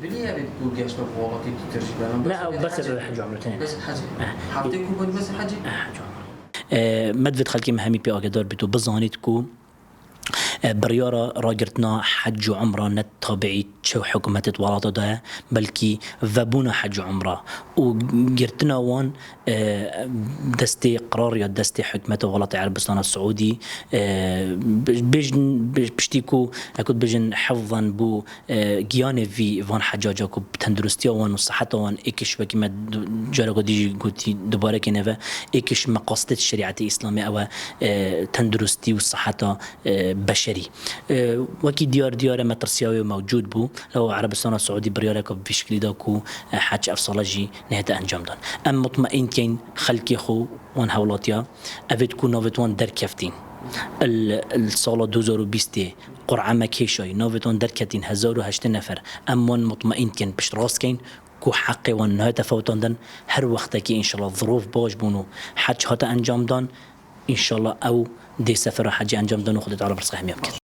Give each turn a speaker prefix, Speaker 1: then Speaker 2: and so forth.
Speaker 1: بليه بتقول جاش بقولاتي ترجمة
Speaker 2: لا بس الحج عمرتين
Speaker 1: بس الحج حاطيكم بس الحج
Speaker 2: حج عمره مدفت خلكي مهمي بي أقدر بتو بزانيتكو بريارة راجرتنا حج وعمرة نت طبيعي شو حكومة ولاطة ده بلكي ذبونا حج وعمرة وجرتنا وان دستي قرار يا دستي حكومة ولاطة عربستان السعودي بشتيكو أكيد بجن حفظا بو جياني في فان حجاجكو بتندرستيا وان وصحته وان إيكش بكيما جاركو ديجي قلتي دوباره كنفا إيكش مقاصد الشريعة الإسلامية أو تندرستي وصحته بشري وكي ديار مترسياوي موجود بو لو عربستان السعودي بريارك بشكل داكو حج أفصالجي نهت أنجام دان أم مطمئن كين خلقي خو وان هولاتيا أفيد كو نوفيتوان دركفتين الصالة 2020 قرعة مكيشاي نوفيتوان دركتين 1008 نفر أمون مطمئن كين بشتراس كين كو حقي وان نهت فوتان دان هر وقتكي إن شاء الله ظروف باش بونو حج هاتا أنجام دان إن شاء الله أو دي سفر حجي أنجام دان وخدت على برصيح ميمكن